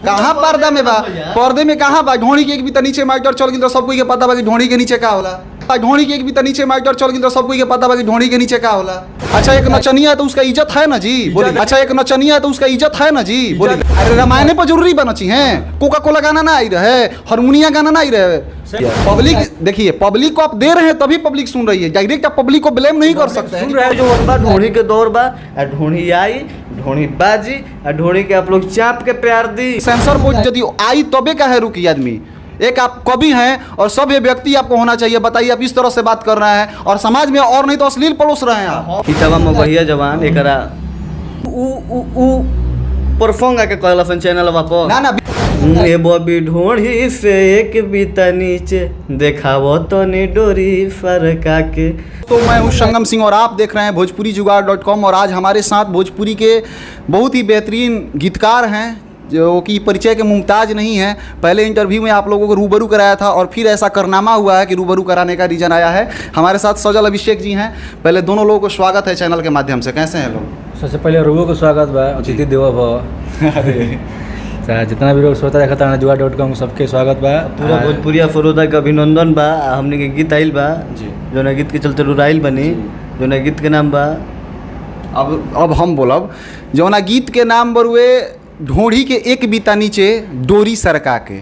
कहाँ पर्दा में बा? पर्दे में कहाँ बा? ढोणी के एक भी त नीचे मैटर चल गई तो सब कोई के पता बा कि ढोणी के नीचे का होला। ढोणी के एक भी त नीचे मैटर चल गई तो सब कोई के पता बा कि ढोणी के नीचे का होला। अच्छा एक नचनिया है तो उसका इज्जत है ना जी, बोलिए। अच्छा एक नचनिया है तो उसका इज्जत है ना जी, बोलिए। अरे रामायण पर जरूरी बनची है, कोका कोला गाना ना आई रहे, हारमोनिया गाना ना आई रहे। पब्लिक देखिए, पब्लिक को आप दे रहे हैं तभी पब्लिक सुन रही है, डायरेक्ट आप पब्लिक को ब्लेम नहीं कर सकते हैं। सुन रहे जो बा ढोणी के दौर बा, ढोणी आई, ढोणी बाजी, ढोणी के आप लोग चाप के प्यार दी। सेंसर बोर्ड यदि आई तबे का है रुकी आदमी। एक आप कवि हैं और सभ्य व्यक्ति आपको होना चाहिए। बताइए आप इस तरह से बात कर रहे हैं और समाज में और नहीं तो अश्लील परोस रहे हैं आप। किताबा में भैया जवान एकरा उ परफॉर्म के कहला सन चैनल वापो ना ना ए बॉबी ढोणी से एक बीता नीचे देखावो तो नी डोरी फरका के। तो मैं हूँ संगम सिंह और आप देख रहे हैं भोजपुरी जुगाड़.com। और आज हमारे साथ भोजपुरी के बहुत ही बेहतरीन गीतकार हैं जो कि परिचय के मुमताज नहीं है। पहले इंटरव्यू में आप लोगों को रूबरू कराया था और फिर ऐसा कारनामा हुआ है कि रूबरू कराने का रीज़न आया है। हमारे साथ सजल अभिषेक जी हैं। पहले दोनों लोगों को स्वागत है चैनल के माध्यम से। कैसे हैं लोग? सबसे पहले रुगो को स्वागत बा, अतिथि देवो भव। जितना भी लोग श्रोता देखता है जुगाड़.com सबके स्वागत बा। पूरा भोजपुरिया फरोदा के अभिनंदन बा। हमने के गीत आइल बा जो ना गीत के चलते रुराइल बनी, जो ना गीत के नाम बा अब हम बोलब जो ना गीत के नाम बरुए ढोढ़ी के एक बीता नीचे डोरी सरका के।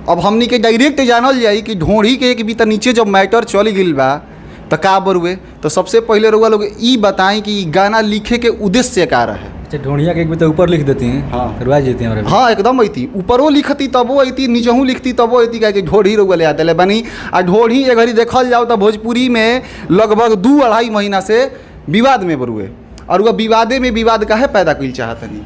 अब हमनी के डायरेक्ट जानल जाई कि ढोढ़ी के एक बीता नीचे जब मैटर चल गई बा तो का बरुए। तो सबसे पहले रुआ लोग ई बताएं कि गाना लिखे के उद्देश्य का रहे। अच्छा ढोढ़िया के एक भी तो ऊपर लिख देती हैं, हाँ करवा देती हैं। हाँ एकदम अती ऊपरों लिखती तबो अती, नीचहूँ लिखती तबो अती, क्या कि ढोढ़ी रुआ ले आते बनी। आ ढोढ़ी एक घड़ी देखल जाओ तो भोजपुरी में लगभग 2-2.5 महीना से विवाद में बरुए। और वह विवादे में विवाद का है पैदा कल चाहतनी।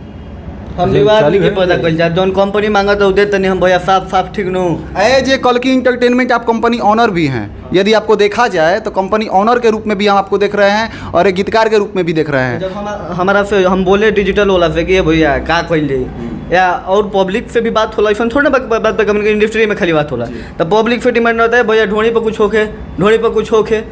हम विवाद नहीं पैदा कर जा, जौन कंपनी मांगा तो दे तनी हम भैया साफ ठीक नो। एज ए कल्कि एंटरटेनमेंट आप कंपनी ऑनर भी हैं। यदि आपको देखा जाए तो कंपनी ऑनर के रूप में भी हम आपको देख रहे हैं और एक गीतकार के रूप में भी देख रहे हैं। जब हमारा से हम बोले डिजिटल वाला से कि भैया का कहले या और पब्लिक से भी बात होला, ऐसा थोड़ा बात कम्युनिकेशन इंडस्ट्री में खाली बात होला। तो पब्लिक से डिमांड रहता है भैया ढोणी पर कुछ होके, ढोणी पर कुछ होके।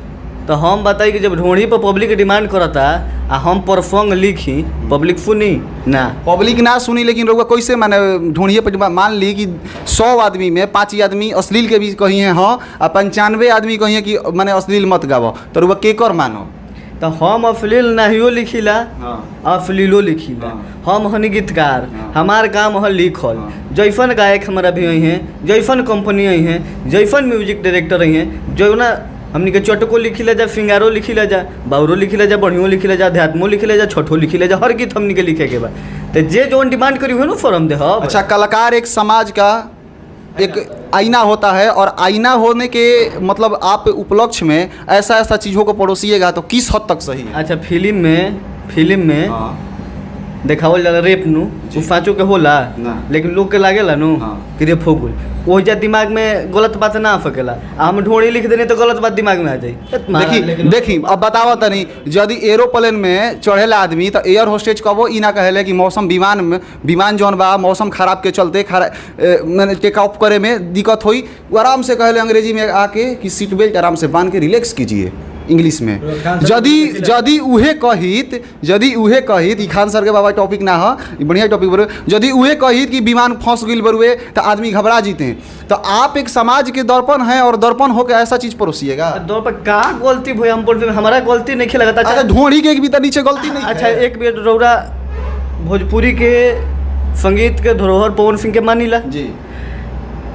तो हम बताई कि जब ढोणी पर पब्लिक डिमांड करता आ हम पर सॉन्ग लिखी, पब्लिक सुनी ना, पब्लिक ना सुनी। लेकिन लोग कैसे माने ढोणिए पर मान ली कि 100 आदमी में 5 आदमी अश्लील के भी कही हैं हाँ, और 95 आदमी कही हैं कि मैंने अश्लील मत गावो, तो रुआ केकर मानो? तो हम अश्लील नाहियो लिखिला, अश्लीलो लिखिला। हम हनी गीतकार, हमार काम है लिखल। जैसन गायक हमारा भी आई हैं, जैसन कंपनी आई हैं, जैसन म्यूजिक डायरेक्टर आई हैं, जो ना हमनी के चटको लिखिला जा, सिंगारो लिखिला जा, बाउरो लिखिला जा, बढ़ियो लिखिला जा, अध्यात्मो लिखिला जा, छठो लिखिला जा, हर गीत हमनी के लिखे के बा। तो जे जोन डिमांड करी हो ना फॉर्म दे। अच्छा कलाकार एक समाज का एक आईना होता है और आईना होने के मतलब आप उपलक्ष्य में ऐसा चीज़ों को परोसिएगा तो किस हद तक सही है? अच्छा फिल्म में देखावल जाला रेप नु साँचो के होला, लेकिन लोग के लागेला नु कि रेप हो गई, वो जा दिमाग में गलत बात ना आ सकेला। हम ढोणी लिख देने तो गलत बात दिमाग में आ जाए। देखी अब बतावा तनी, यदि एरोप्लेन में चढ़ेला आदमी तो एयर होस्टेज कबो ई ना कहेले कि मौसम विमान जौन बा मौसम खराब के चलते मैंने टेक ऑफ करे में दिक्कत हुई, वो आराम से कहेले अंग्रेजी में आके कि सीट बेल्ट आराम से बांध के रिलैक्स कीजिए इंग्लिश में। यदि उहे कहित ई खान सर के बाबा टॉपिक ना हो, बढ़िया टॉपिक बरुए। यदि उहे कहित कि विमान फंस गई बरुए तो आदमी घबरा जीते हैं। तो आप एक समाज के दर्पण हैं और दर्पण होकर ऐसा चीज परोसिएगा। दर्पण का गलती भैया हम बोलते हमारा गलती नहीं खेला। अच्छा ढोणी के एक भी नीचे गलती नहीं। अच्छा एक बेर रौरा भोजपुरी के संगीत के धरोहर पवन सिंह के मानीला जी,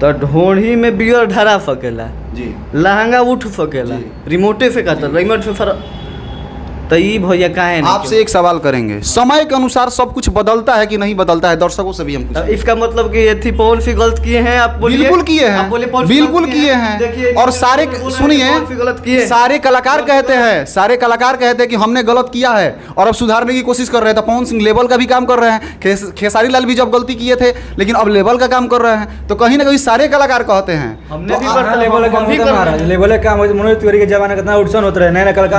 तो ढोणी में बियर ढरा सकेला जी, लहंगा उठ सकेला, रिमोटे से काटल, रिमोट से तो ये भैया काहे नहीं? आपसे एक सवाल करेंगे, समय के अनुसार सब कुछ बदलता है कि नहीं बदलता है? दर्शकों से भी हम कुछ इसका मतलब कि ये थी पवन सिंह गलत किए हैं, आप बोलिए। बिल्कुल किए हैं, बिल्कुल किए हैं। और सारे सुनिए, सारे कलाकार कहते हैं कि हमने गलत किया है और अब सुधारने की कोशिश कर रहे हैं। तो पवन सिंह लेवल का भी काम कर रहे हैं, खेसारी लाल भी जब गलती किए थे लेकिन अब लेवल का काम कर रहे हैं। तो कहीं ना कहीं सारे कलाकार कहते हैं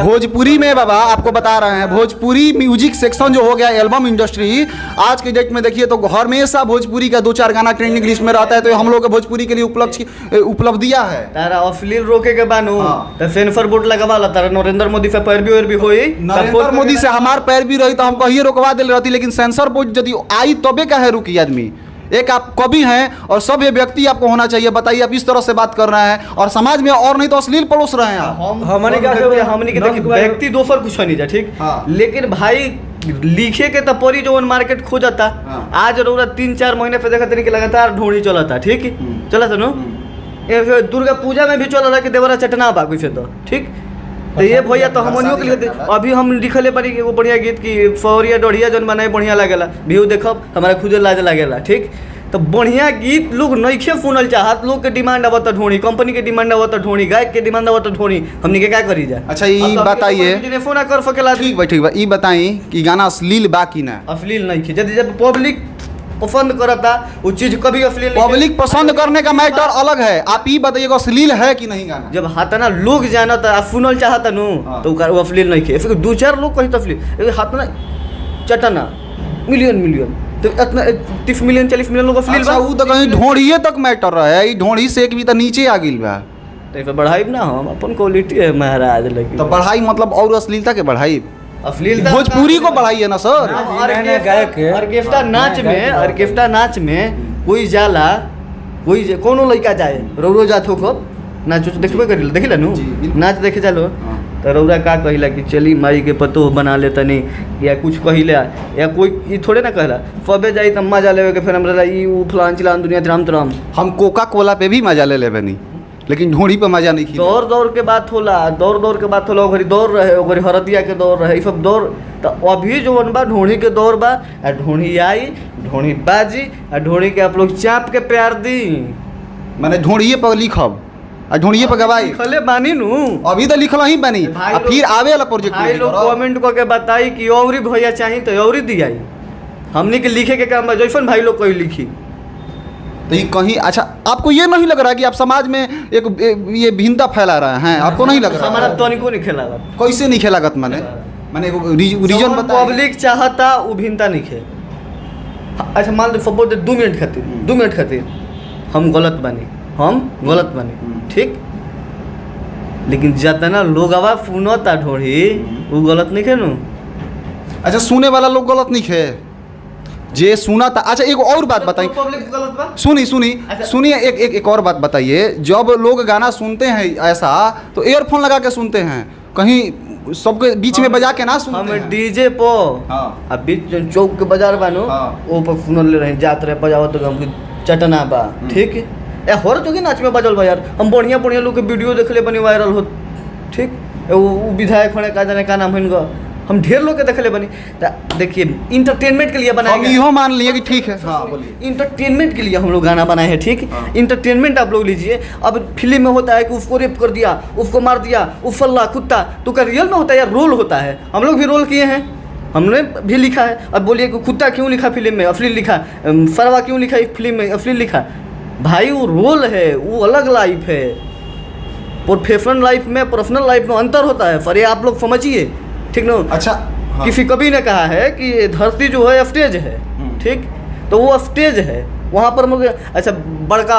भोजपुरी में बाबा आपको बता रहे हैं, भोजपुरी म्यूजिक सेक्शन जो हो गया एल्बम इंडस्ट्री आज के डेट में देखिए तो हमेशा भोजपुरी का 2-4 गाना ट्रेंडिंग लिस्ट में रहता है। तो हम लोग के भोजपुरी के लिए उपलब्धियां है। तारा अश्लील रोके के बानू तो सेंसर बोर्ड लगावाला, तारा नरेंद्र मोदी से पैर भी होई, नरेंद्र मोदी से हमार पैर भी रही तो हम कहिए रोकवा दिल रहती। लेकिन सेंसर बोर्ड यदि आई तबे का है रुकी आदमी। एक आप कवि हैं और सभ्य व्यक्ति आपको होना चाहिए। बताइए आप इस तरह से बात कर रहे हैं और समाज में और नहीं तो अश्लील परोस रहे हैं आप। हमने के देखिए व्यक्ति दोसर कुछ नहीं जा ठीक हाँ। लेकिन भाई लिखे के तो परी जो मार्केट खोजता हाँ। आज जरूरत 3-4 महीने पे देखा कि लगातार ढूंढी चलता ठीक चला था नो दुर्गा पूजा में भी चल रहा कि देवरा चटना बा कुछ तो ठीक तो ये भैया तो हमनियों के लिए अभी हम लिखले बारी एगो बढ़िया गीत की फौरिया डोढ़िया जौन बनाए बढ़िया लागेला व्यू देखब हमारा खुदे लाज लागेला ठीक तो बढ़िया गीत लोग नइखे सुनल चाहत लोग के डिमांड आवत ढोणी कंपनी के डिमांड आवत ढोणी गायक के डिमांड आवत ढोणी हमनी के क्या करी जा। अच्छा ये बताइए टेलीफोन कर सकेला ठीक बा ये बताई कि गाना अश्लील बा कि ना? अश्लील नहीं खे यदि जब पब्लिक पसंद करता वो चीज कभी अश्लील नहीं पब्लिक पसंद करने का मैटर अलग है। आप ये बताइएगा अश्लील है कि नहीं गाना? जब हाथना लोग जानता आप सुनल चाहता नु तो वो अश्लील नहीं खे फिर 2-4 लोग कहीं तो अश्लील हाथना चटना मिलियन तो इतना 30 मिलियन 40 मिलियन लोग अश्लील अच्छा, वो तो कहीं ढोढ़िए तक मैटर रहे ई ढोढ़ी से एक भी तो नीचे आ गिल बा तो बढ़ाई ना हम अपन क्वालिटी है महाराज लगी तो बढ़ाई मतलब और अश्लीलता के बढ़ाई अश्लीलता भोजपुरी को बढ़ाइए ना सर। ऑर्केस्ट्रा नाच में कोई जाला कोई कोनो लड़का जाए रौरो जात हो खूब नाच देखबे करिल देखिला नु नाच देखे चलो तो रौरा का कहिला कि चली माई के पतो बना ले तनी या कुछ कहिला या कोई ई थोड़े ना कहला सबे जाई त मजा लेवे के फिर हमरा ई उ फलान चिलान दुनिया राम हम कोका कोला पे भी मजा ले लेबे नहीं लेकिन ढोढ़ी पे मजा नहीं। दौड़ के बात होला दौड़ के बात होला ओकरी दौड़ रहे ओकरी हरदिया के दौड़ रहे ई सब दौड़ तो अभी जो बा ढोढ़ी के दौड़ बा आ ढोढ़ी आई ढोढ़ी बाजी आ ढोढ़ी के आप लोग चाप के प्यार दी माने ढोढ़िए पर लिखब आ ढोढ़िए पर गवाई लिखले बानी नु अभी तो लिखल ही बानी आ फिर आवे वाला प्रोजेक्ट भाई लोग कमेंट करके बताई कि औरी भैया चाहिए तो औरी दियाई हमने के लिखे के काम जैसन भाई लोग कोई लिखी तो ये कहीं अच्छा आपको ये नहीं लग रहा कि आप समाज में एक ये भिन्नता फैला रहे हैं? आपको नहीं लग रहा? हमारा तनिको नहीं खेला कैसे नहीं खेलागत माने रीजन बता। पब्लिक चाहता वो भिन्नता नहीं खे अच्छा मान लो सपोज 2 मिनट खातिर हम गलत बानी ठीक लेकिन जितना लोग आवाज सुनता ढोढ़ी वो गलत नहीं खे नु। अच्छा सुने वाला लोग गलत नहीं खे जे सुना था। अच्छा एक और बात बताइए सुनिए एक और बात बताइए जब लोग गाना सुनते हैं ऐसा तो ईयरफोन लगा के सुनते हैं कहीं सबके बीच में बजा के ना सुनते हैं। हम डीजे पो अब बीच चौक के बाजार बानो वो पर सुनल ले रहे जात रहे बजाओ तो हम चटना बा ठीक ए हर जोगी नाच में बजल बा यार हम बढ़िया लोग के वीडियो देखले बनी वायरल हो ठीक वो विधायक होने का जाने का नाम है हम ढेर लोग के देखले बनी देखिए इंटरटेनमेंट के लिए बनाए हम इहो मान लिए कि ठीक है हाँ बोलिए इंटरटेनमेंट के लिए हम लोग गाना बनाए हैं ठीक इंटरटेनमेंट आप लोग लीजिए। अब फिल्म में होता है कि उसको रेप कर दिया उसको मार दिया उफल्ला कुत्ता तो क्या रियल में होता है यार रोल होता है हम लोग भी रोल किए हैं हमने भी लिखा है। अब बोलिए कि कुत्ता क्यों लिखा फिल्म में अश्लील लिखा सरवा क्यों लिखा फिल्म में अश्लील लिखा भाई वो रोल है वो अलग लाइफ है प्रोफेशनल लाइफ में पर्सनल लाइफ में अंतर होता है पर ये आप लोग समझिए ठीक ना। अच्छा हाँ। किसी कवि ने कहा है कि धरती जो है स्टेज है ठीक तो वो स्टेज है वहाँ पर मुझे अच्छा बड़का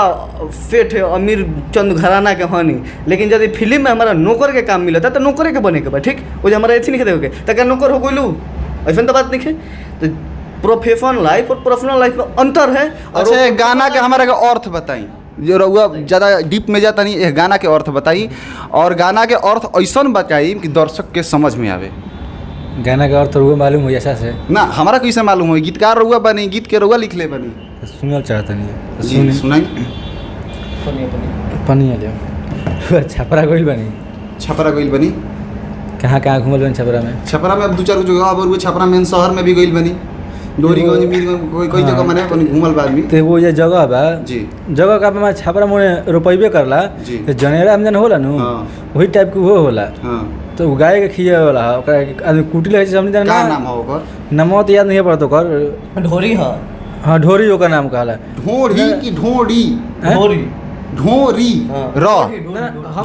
सेठ है अमीर चंद घराना के हानि लेकिन यदि फिल्म में हमारा नौकर के काम मिला था तो नौकरे के बने के बाद ठीक वो जो हमारा ऐसे नहीं खेते तो क्या नौकर हो कोई लू ऐसा तो बात नहीं है। तो प्रोफेशनल लाइफ और पर्सनल लाइफ में अंतर है। अच्छा गाना के हमारे अर्थ बताई जो रहुआ ज़्यादा डीप में जाता नहीं गाना के अर्थ बताई और गाना के अर्थ ऐसा बताई कि दर्शक के समझ में आवे। गाना का अर्थ रुआ मालूम हो ऐसा से ना हमारा कैसे मालूम हो गीतकार रहुआ बनी गीत के रहुआ लिख ले बनी सुनल चाहता नहीं सुनाई पनी छपरा गइल बनी कहाँ घूमल बनी छपरा में अब 2-4 जगह अब छपरा में शहर में भी गइल बनी डोरीगंज में कोई जगह माने कोई घूमल बा आदमी तो वो ये जगह बा जी जगह का मैं छपरा में रोपइबे करला तो जनेरा में जन होला नु वही टाइप के वो होला तो गाय के खिया वाला आदमी कुटी लगे समझ का नाम हो ओकर नाम तो याद नहीं पड़ता ओकर ढोरी हां ढोरी ओकर नाम कहला ढोरी की ढोरी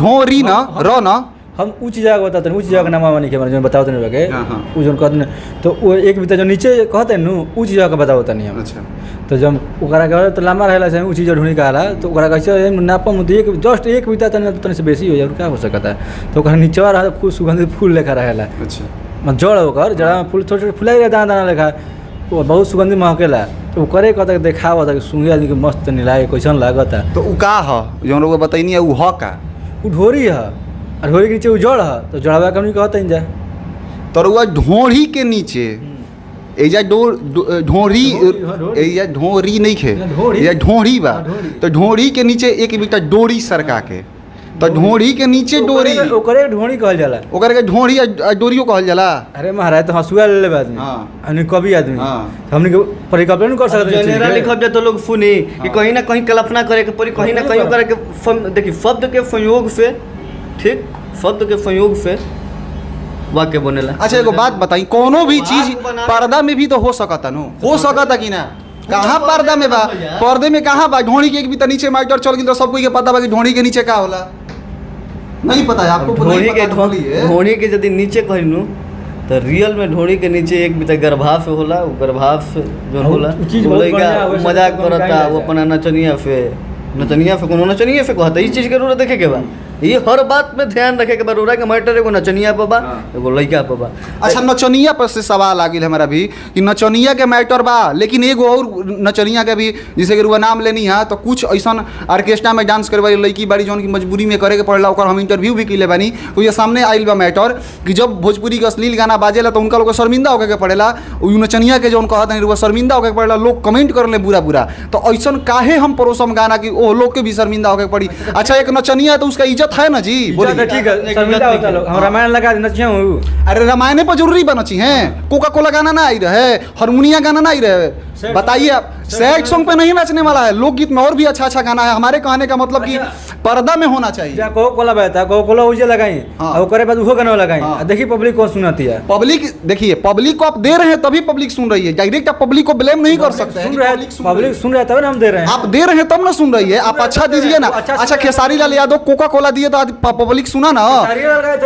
ढोरी ना र ना हम ऊँच जगह बताते हैं ऊँच जगह का नाम नहीं है जो बताओ नहीं लगे ऊ जो कहते हैं तो वो एक बीता जो नीचे कहते हैं नु ऊँच जगह का बताओ नहीं हम। अच्छा तो जब ओकरा के तो लंबा रहला से ऊँच जगह ढूंढी कहला तो ओकरा कैसे नापम तो एक जस्ट एक बीता तने से बेसी हो जाए क्या हो सकता है तो ओकरा नीचवा रहा खूब सुगंधित फूल लेखा रहेला। अच्छा जड़ ओकर जड़ा में फूल छोटे छोटे फुलाई दाना दाना लेखा वो बहुत सुगंधित महकेला तो करे कहता देखावा था सुंगे आदमी के मस्त निलाए कैसन लागता। तो उ का ह जौन लोग बताइनी है उ ह का? उ ढोरी है और ढोरी के नीचे उ जड़ है तो जड़वा कमी कहता जा तरुआ ढोरी के नीचे एजा ढोरी एजा ढोरी नहीं खे एजा ढोरी बा। तो ढोरी के नीचे एक बीटा डोरी सरका के तो ढोरी के नीचे डोरी ओकरे ढोरी कहल जाला। ओकर के ढोरी आ डोरियो कहल जाला। अरे महाराज तो हंसुआ ले लेबे आदमी यानी कभी आदमी हमनी के परिकल्पना नहीं कर सकते। जनरल लिखब तो लोग सुनी कि कहीं ना कहीं कल्पना करे के पड़ी, कहीं ना कहीं करे के देखिए शब्द के संयोग से, ठीक, शब्द के संयोग से वाक्य बनेला। अच्छा एगो बात बताई, कोनो भी चीज पर्दा में भी तो हो सकता नो, हो सकता कि ना? कहाँ पर्दा में बा? पर्दे में कहाँ बा? ढोड़ी के एक भी तो नीचे माइटर चल गई तो सब कोई के पता बा कि ढोड़ी के नीचे का होला? नहीं पता है आपको? ढोड़ी के यदि नीचे कहनू तो रियल में ढोड़ी के नीचे एक भी गर्भाश होला, वो गर्भाश जो होला मजाक करता, वो अपना नचनिया पे कोनो नचनिया पे कहता। इस चीज के जरूरत देखे के बा, ये हर बात में ध्यान रखे के बा। रोरा के मैटर एगो नचनिया पे बा, एगो लड़का पे बा। अच्छा नचनिया पर से सवाल आ गया हमारा भी कि नचनिया के मैटर बा, लेकिन एगो और नचनिया के भी जैसे कि रुआ नाम लेनी है तो कुछ ऐसा ऑर्केस्ट्रा में डांस करे वाली लड़की बाड़ी जौन की मजबूरी में करे के पड़ेला, ओकर हम इंटरव्यू भी किले बानी तो ये सामने आइल बा मैटर कि जब भोजपुरी के अश्लील गाना बाजेला तो उनका लोग शर्मिंदा होके पड़ेला। नचनिया के जौन कहता है रुआ शर्मिंदा होके पड़ेला, लोग कमेंट कर ले बुरा बुरा। तो ऐसा काहे हम परोसम गाना कि ओ लोग के भी शर्मिंदा होके पड़ी? अच्छा एक नचनिया है तो उसका इज्जत है ना जी, बोलिए। ठीक है शर्मिंदा होता लोग, हम रामायण लगा नचिया हूँ। अरे रामायण पर जरूरी बनची हैं, कोका कोला गाना ना आई रहे, हारमोनिया गाना ना आई रहे, बताइए आप। सैड सॉन्ग पे नहीं नाचने वाला है, लोकगीत में और भी अच्छा अच्छा गाना है। हमारे कहने का मतलब कि पर्दा में होना चाहिए। कोका कोला बहता, कोका कोला उजे लगाई और करे बाद वो गाना लगाई, देखिए पब्लिक कौन सुनाती है। पब्लिक देखिए, पब्लिक को आप दे रहे हैं तभी पब्लिक सुन रही है, डायरेक्ट आप पब्लिक को ब्लेम नहीं कर सकते। पब्लिक सुन रहा है तब ना हम दे रहे हैं। आप दे रहे हैं तब ना सुन रही है, आप अच्छा दीजिए ना। अच्छा खेसारी लाल यादव कोका कोला दिए तो पब्लिक सुना ना।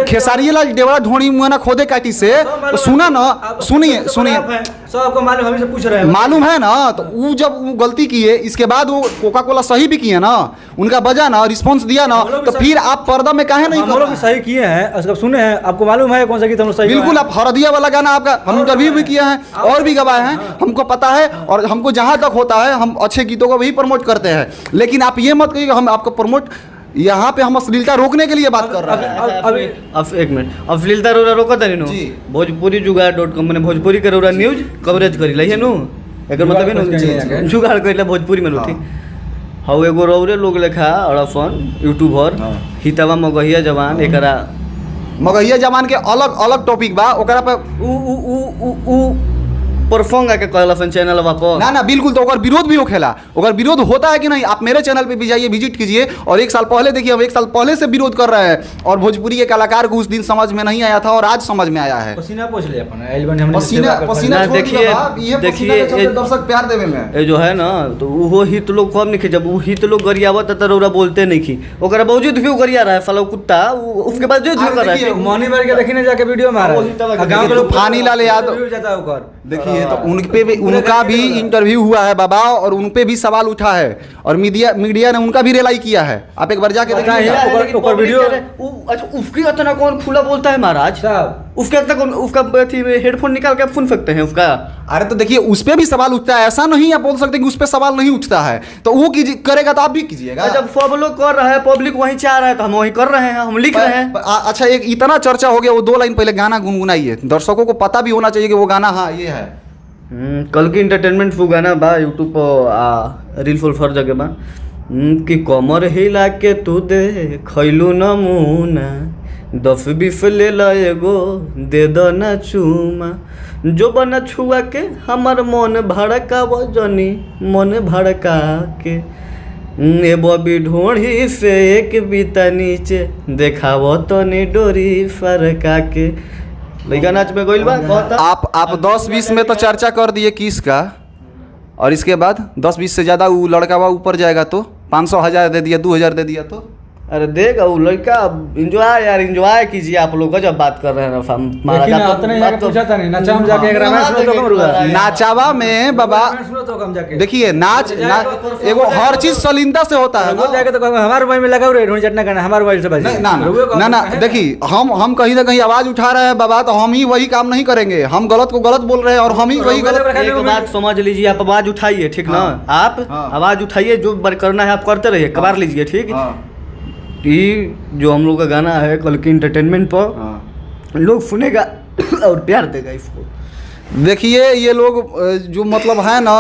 खेसारी लाल देवड़ा ढोड़ी मुँह ना खोदे काटी से सुना ना। सुनिए सबको मालूम, हम से पूछ रहे हैं, मालूम है ना। तो वो जब वो गलती किए इसके बाद वो कोका कोला सही भी किए ना, उनका बजा ना, रिस्पांस दिया ना, तो फिर आप पर्दा में काहे नहीं कर रहे हैं? सही किए हैं, सुने हैं, आपको मालूम है कौन सा गीत हम सही? बिल्कुल, आप हरदिया वाला गाना आपका हम इंटरव्यू भी किया है और भी गवाए हैं, हमको पता है। और हमको जहाँ तक होता है हम अच्छे गीतों को भी प्रमोट करते हैं, लेकिन आप ये मत कहिए हम आपको प्रमोट, यहाँ पे हम अश्लीलता रोकने के लिए बात कर रहे हैं। अब एक मिनट, अश्लीलता रोका था नु भोजपुरी जुगाड़.com मैंने भोजपुरी के रोरा न्यूज कवरेज करी लाई है नु, एकर मतलब है नु जुगाड़ कइला भोजपुरी में ठीक। हाउ एगो रौरे लोग लेखा और अपन यूट्यूबर हितवा मगहिया जवान, एकरा मगहिया जवान के अलग अलग टॉपिक बा, ओकरा पे उ परफॉर्म आके कहला सन चैनल पर ना बिल्कुल। तो ओकर विरोध भी होखेला, ओकर विरोध होता है कि नहीं? आप मेरे चैनल पे भी जाइए, विजिट कीजिए। और एक साल पहले देखिए, हम एक साल पहले से विरोध कर रहे हैं और भोजपुरी के कलाकार को उस दिन समझ में नहीं आया था और आज समझ में आया है। पसीना पोंछ ले अपन एल्बम हमने पसीना देखिए दर्शक प्यार देवे में ए जो है ना, तो वो हित लोग कम नहीं, जब वो हित लोग गरियावत त रौरा बोलते नहीं की, ओकरा बावजूद भी गरिया रहा है साला कुत्ता, उसके बाद जो कर रहा है मनी बार के देखिने जाके वीडियो में आ रहा है गांव के लोग फानी लाल यादव जाता है ओकर। देखिए तो उनपे भी, उनका भी इंटरव्यू हुआ है बाबा, और उनपे भी सवाल उठा है और मीडिया ने उनका भी रिलाई किया है। आप एक बार जाके देखिए ऊपर वीडियो। अच्छा उसकी इतना कौन खुला बोलता है महाराज साहब? उसके उसका हेडफोन निकाल के सुन सकते हैं उसका। अरे तो देखिए उस पर भी सवाल उठता है, ऐसा नहीं आप बोल सकते कि उस पर सवाल नहीं उठता है। तो वो करेगा तो आप भी कीजिएगा। जब सब लोग कर रहा है, पब्लिक वहीं चाह रहा है, तो हम वहीं कर रहे हैं, हम लिख रहे हैं। अच्छा एक इतना चर्चा हो गया, वो 2 लाइन पहले गाना गुनगुनाइए, दर्शकों को पता भी होना चाहिए कि वो गाना हाँ ये है। कल की इंटरटेनमेंट फू गाना बा यूट्यूब पर रील फुल फर जगह बा कि कमर हिला के तू दे खैलू नमूना 10-20 ले ला एगो दे दो ना चूमा जो बना छुआ के हमार मन भड़का वजनी मन भड़का के ए बबी ढोढ़ी से एक बीता नीचे देखावो तनी डोरी फरका के। लड़का नाच में गोइल बा कहता आप 10-20 में तो चर्चा कर दिए किस का, और इसके बाद 10-20 से ज़्यादा वो लड़का ऊपर जाएगा तो 500,000 दे दिया, 2,000 दे दिया तो अरे देगा वो लड़का, एंजॉय यार, एंजॉय कीजिए आप लोग, जब बात कर रहे हैं ना महाराज, देखिए ना, आप तो- उतने बात जाके तो- पूछा था नहीं, नाचा हम जाके एक रामायण सुनो तो कम रुआ। नाचावा में बाबा सुनो तो कम जाके। देखिए नाच एगो हर चीज सलीनता से होता है वो जाके तो कहूँ, हमारे मोबाइल में लगाओ रे ढूंढ चटना करना, हमारे मोबाइल से बजे। नहीं, ना ना देखिए, हम कहीं ना कहीं आवाज उठा रहे हैं बाबा, तो हम ही वही काम नहीं करेंगे। हम गलत को गलत बोल रहे हैं और हम ही वही गलत। एक बात समझ लीजिए, आप आवाज उठाइए, ठीक ना, आप आवाज उठाइए, जो करना है आप करते रहिए, कबार लीजिए, ठीक। ये जो हम लोग का गाना है कल की इंटरटेनमेंट पर लोग सुनेगा और प्यार देगा इसको। देखिए ये लोग जो मतलब है ना,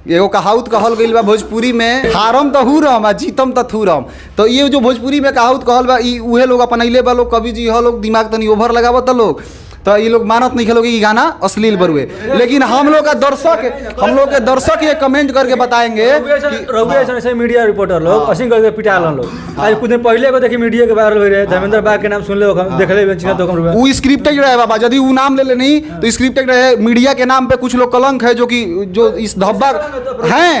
एगो कहावत कहल गई बा भोजपुरी में, हारम तो हुरम आ जीतम तो थूरम। तो ये जो भोजपुरी में कहावत कहल बा, ई उहे लोग अपनैले बा लोग, कवि जी ह लोग दिमाग तनी ओभर लगावत लोग, तो ये लोग मानत नहीं खेलोगे कि गाना अश्लील बरुए। लेकिन हम लोग के दर्शक ये कमेंट करके बताएंगे कि ऐसे मीडिया रिपोर्टर लोग असिंग करके पिटा लोग। आज कुछ दिन पहले को देखी मीडिया के वायरल हो रहे, धर्मेंद्र बाग के नाम सुन ले, देख ले चिन्ह तो कम। वो स्क्रिप्टेड रहे बाबा, यदि वो नाम ले ले नहीं तो स्क्रिप्टेड रहे। मीडिया के नाम पे कुछ लोग कलंक है, जो इस धब्बा हैं।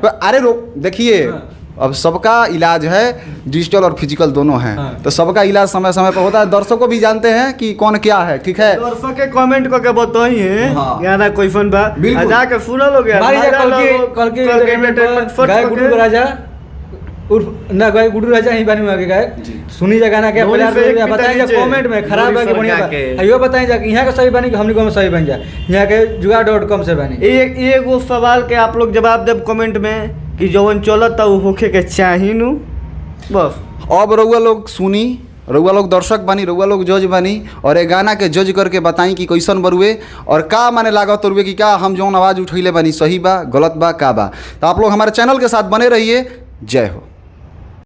अरे देखिए, अब सबका इलाज है, डिजिटल और फिजिकल दोनों हैं। तो सबका इलाज समय समय पर होता है। दर्शकों भी जानते हैं कि कौन क्या है, ठीक है। दर्शक के कमेंट करके बताइए गाना क्वेश्चन बा, जाके सुना लोग यार। कल के गाय गुड्डू राजा उर्फ ना गाय गुड्डू राजा ही बनी हुआ के गाय सुनी जा गाना के बताएं कमेंट में, खराब है कि बढ़िया है यो बताएं जाके यहाँ का सही बनी कि हमने को सही बन जाए, यहाँ के जुगाड़.com से बनी। एक वो सवाल के आप लोग जवाब देव कमेंट में कि जवन चलता वो होखे के चाही नु, बस। अब रउआ लोग सुनी, रउआ लोग दर्शक बनी, रउआ लोग जज बनी, और ये गाना के जज करके बताई कि कैसन बरुए और का माने लागत रुए, कि क्या हम जौन आवाज़ उठैले बनी सही बा, गलत बा, का बा। तो आप लोग हमारे चैनल के साथ बने रहिए। जय हो।